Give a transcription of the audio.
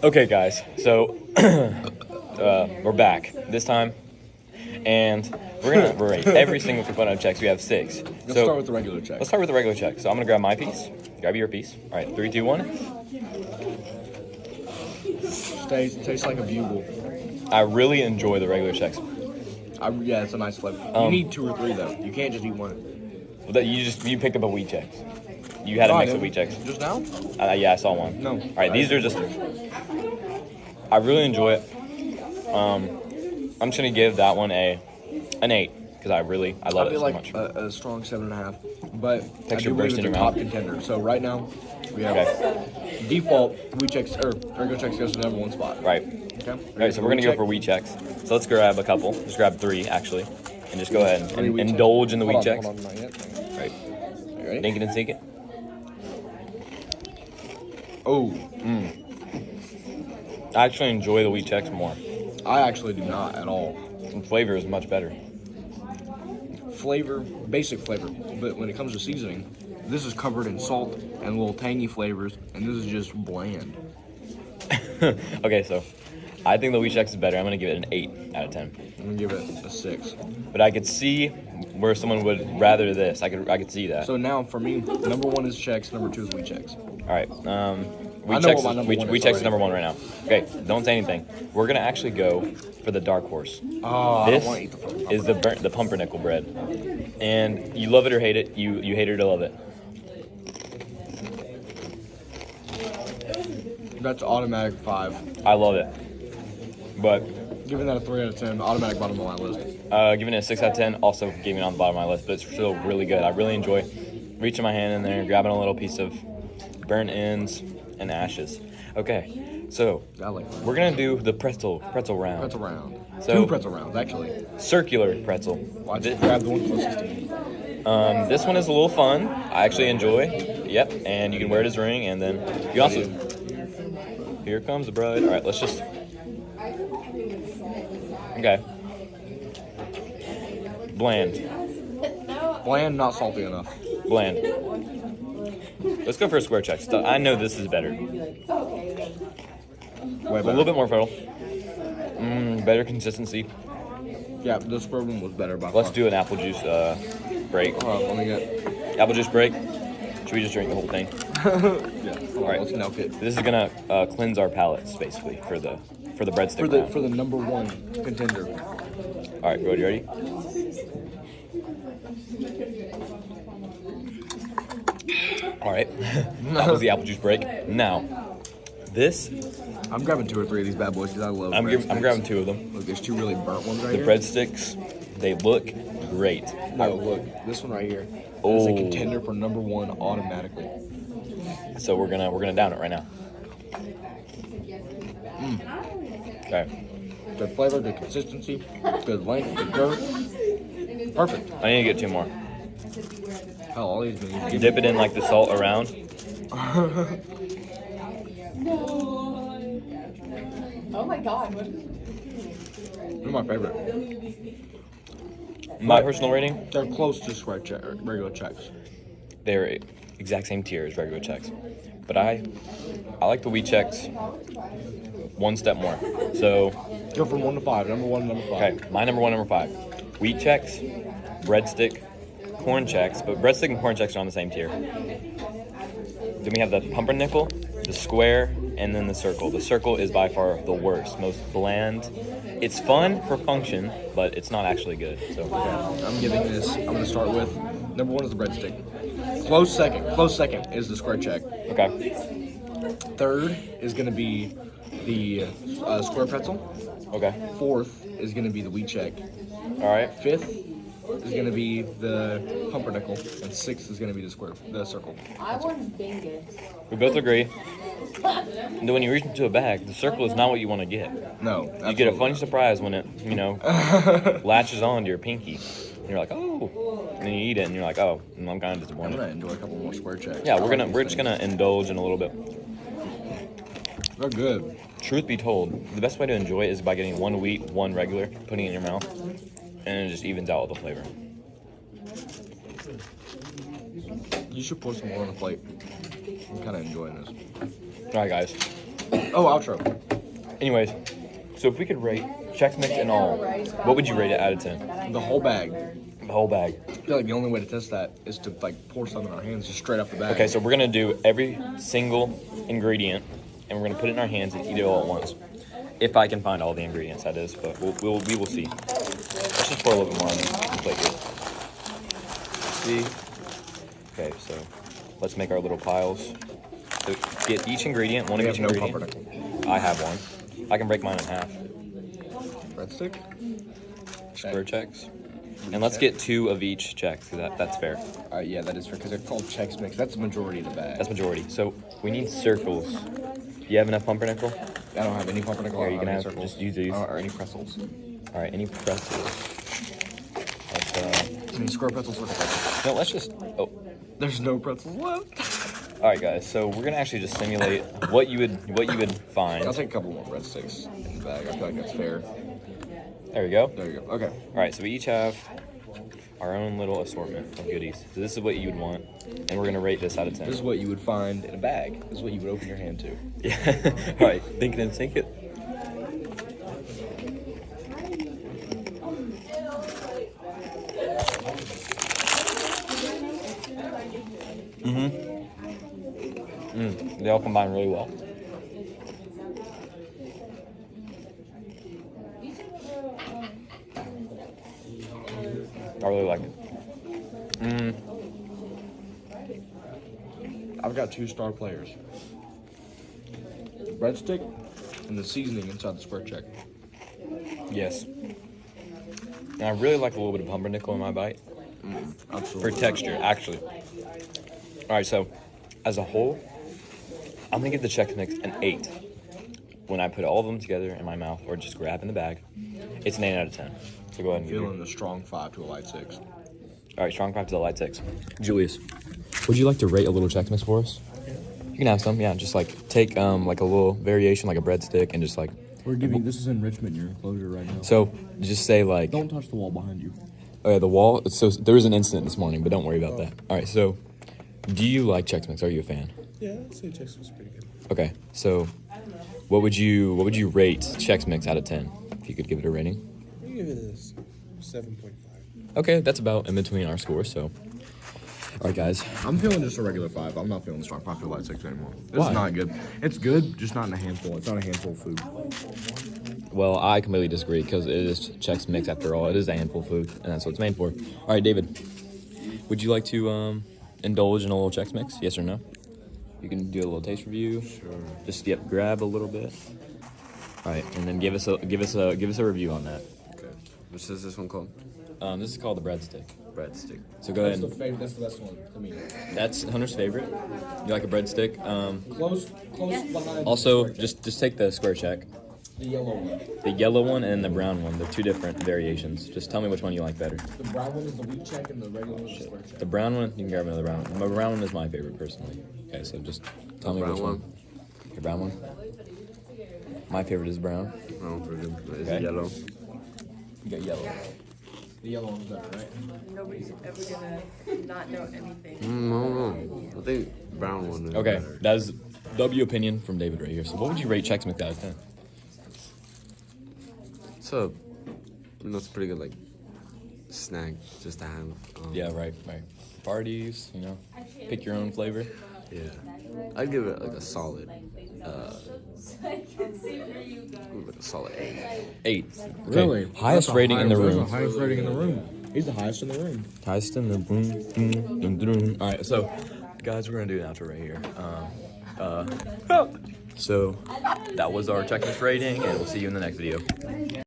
Okay, guys, so we're back this time, and we're gonna rate every single component of checks. We have 6. Let's start with the regular check. Let's start with the regular check. So I'm gonna grab my piece, grab your piece. All right, 3, 2, 1. Tastes like a bugle. I really enjoy the regular checks. Yeah, it's a nice flavor. You need 2 or 3 though. You can't just eat one. Well, you picked up a wheat checks. You had a mix of wheat checks. Just now? Yeah, I saw one. No. All right, these are just. I really enjoy it. I'm just gonna give that one an 8 because I love it so much. A strong 7.5, but Texture I do believe burst it's in a your top mouth. contender. So right now we have default wheat checks or regular checks goes to the number 1 spot. Right. Okay. All right, so we're gonna go for wheat checks. So let's grab a couple. Just grab 3 actually, and just go ahead and indulge in the wheat checks. Hold on, not yet. Right. You ready? Dink it and sink it. Oh, I actually enjoy the wheat checks more. I actually do not at all. And flavor is much better. Flavor, basic flavor, but when it comes to seasoning, this is covered in salt and little tangy flavors, and this is just bland. Okay, so I think the wheat checks is better. I'm gonna give it an 8 out of 10. I'm gonna give it a 6. But I could see where someone would rather this. I could see that. So now for me, number 1 is checks, number 2 is wheat checks. All right. Wheat what my number one is checks is already. number 1 right now. Okay, don't say anything. We're gonna actually go for the dark horse. Oh, This I don't want to eat the fucking is the pumpernickel bread, and you love it or hate it. You hate it or love it. That's automatic 5. I love it, but Giving that a 3 out of 10, automatic bottom of my list. giving it a 6 out of 10. Also giving it on the bottom of my list, but it's still really good. I really enjoy reaching my hand in there, grabbing a little piece of burnt ends and ashes. Okay, so I like that. we're gonna do the pretzel round. Pretzel round. So- 2 pretzel rounds, actually. Circular pretzel. Watch it. Grab the one closest to me. This one is a little fun. I actually enjoy. Yep, and you can wear it as a ring, and then you also. Here comes the bride. All right, let's just. Okay. Bland. Bland, not salty enough. Bland. Let's go for a square check. I know this is better. Way A little better. bit more fertile. Better consistency. Yeah, the square one was better by Let's far. do an apple juice break. Hold on, let me get. Apple juice break. Should we just drink the whole thing? Yeah. All right. Let's milk it. This is gonna cleanse our palates basically for the breadstick round. For the number 1 contender. All right, Brody, ready? All right, that was the apple juice break. Now, this I'm grabbing 2 or 3 of these bad boys because I love. I'm breadsticks. grabbing 2 of them. Look, there's 2 really burnt ones right The here. breadsticks, they look great. No, look, this one right here. Is Oh. a contender for number 1 automatically. So we're gonna down it right now. Okay, Good flavor, good consistency, good length, good girth. Perfect. I need to get 2 more. Hell, all these You dip it in like the salt around. Oh my god, what? They're my favorite. My personal rating, They're close to square check, regular checks. they're exact same tier as regular checks, but I like the wheat checks 1 step more. So. Go from 1 to 5. Number 1, number 5. Okay, my number 1, number 5. Wheat checks, breadstick, corn checks, but breadstick and corn checks are on the same tier. Then we have the pumpernickel, the square, and then the circle. The circle is by far the worst, most bland. It's fun for function, but it's not actually good. So I'm giving this, I'm going to start with, number 1 is the breadstick. Close second is the square check. okay, Third is going to be the square pretzel. okay, 4th is going to be the wheat check. all right. 5th is going to be the pumpernickel. And 6th is going to be the circle. I want bingo. We both agree. And then when you reach into a bag, the circle is not what you want to get. No. You get a absolutely funny not. surprise when it, latches on to your pinky. And you're like, oh. And then you eat it, and you're like, oh, I'm kind of I'm disappointed. going to enjoy a couple more square checks. Yeah, I like these we're just things. gonna indulge in a little bit. They're good. Truth be told, the best way to enjoy it is by getting 1 wheat, 1 regular, putting it in your mouth, and it just evens out all the flavor. You should pour some more on the plate. I'm kind of enjoying this. All right, guys. Oh, outro. Anyways, so if we could rate Chex Mix and all, what would you rate it out of 10? The whole bag. The whole bag. I feel like the only way to test that is to like pour some in our hands just straight off the bag. Okay, so we're gonna do every single ingredient, and we're gonna put it in our hands and eat it all at once. If I can find all the ingredients, that is, but we will see. Let's just pour a little bit more on the plate here. See? Okay, so let's make our little piles. So get each ingredient, one We of have each no ingredient. pumpernickel. I have one. I can break mine in half. Breadstick. Square checks. And let's get 2 of each check, because that's fair. Yeah, that is fair because they're called Chex Mix. That's the majority of the bag. That's majority. So we need circles. Do you have enough pumpernickel? I don't have any pumpernickel. Here, I you don't can have have- any circles. just use these. Or any pretzels. All right, any pretzels? Let's, Any square pretzels? Circle pretzels. no, let's just. Oh, There's no pretzels left. all right, guys. So we're gonna actually just simulate what you would find. I'll take a couple more breadsticks in the bag. I feel like that's fair. There we go. There you go. Okay. All right, so we each have our own little assortment of goodies. So this is what you would want, and we're gonna rate this out of 10. This is what you would find in a bag. This is what you would open your hand to. Yeah. All right, think it and sink it. They all combine really well. I really like it. I've got 2 star players. Breadstick and the seasoning inside the square check. Yes. And I really like a little bit of pumpernickel in my bite. Absolutely. For texture, actually. All right, so as a whole, I'm gonna give the Chex Mix an 8. When I put all of them together in my mouth or just grab in the bag, it's an 8 out of 10. So go ahead and give Feeling the strong 5 to a light 6. All right, strong 5 to the light 6. Julius, would you like to rate a little Chex Mix for us? You can have some, yeah. Just like take like a little variation, like a breadstick, and just like. We're giving this is in Richmond, your enclosure right now. So just say like. Don't touch the wall behind you. Oh yeah, the wall. So there was an incident this morning, but don't worry about that. All right, so do you like Chex Mix? Are you a fan? Yeah, I'd say Chex was pretty good. Okay, so what would you rate Chex Mix out of 10? If you could give it a rating. I give it a 7.5. Okay, that's about in between our scores. So, all right, guys. I'm feeling just a regular 5. I'm not feeling the strong 5 to a light 6 anymore. This Why? is not good. It's good, just not in a handful. It's not a handful of food. Well, I completely disagree because it is Chex Mix after all. It is a handful of food, and that's what it's made for. All right, David, would you like to indulge in a little Chex Mix? Yes or no? You can do a little taste review. Sure. Just grab a little bit. All right, and then give us a review on that. Okay. What is this one called? This is called the breadstick. Breadstick. So go ahead. That's the best one for me. That's Hunter's favorite. You like a breadstick? Close behind. Also, just take the square check. the yellow one. The yellow one and the brown one. They're 2 different variations. Just tell me which one you like better. The brown one is the wheat check and the regular one is the square check. The brown one, you can grab another brown one. The brown one is my favorite personally. Okay, so just tell me brown which one. one? The brown one? My favorite is brown. Oh, pretty good. Is Okay. it yellow? You got yellow. The yellow one's better, right? Nobody's ever gonna not know anything. No. I think brown one is Okay, better. that is W opinion from David right here. So what would you rate Chex Mix out of 10? So, that's pretty good, like, snack just to have. Yeah, right. Parties, pick your own flavor. Yeah. I'd give it like a solid, like a solid 8. 8. Okay. Really? Highest That's the rating in the highest- room. that's the highest rating in the room. He's the highest in the room. Highest in the room. All right, so guys, we're gonna do an outro right here. So that was our Chex Mix rating, and we'll see you in the next video.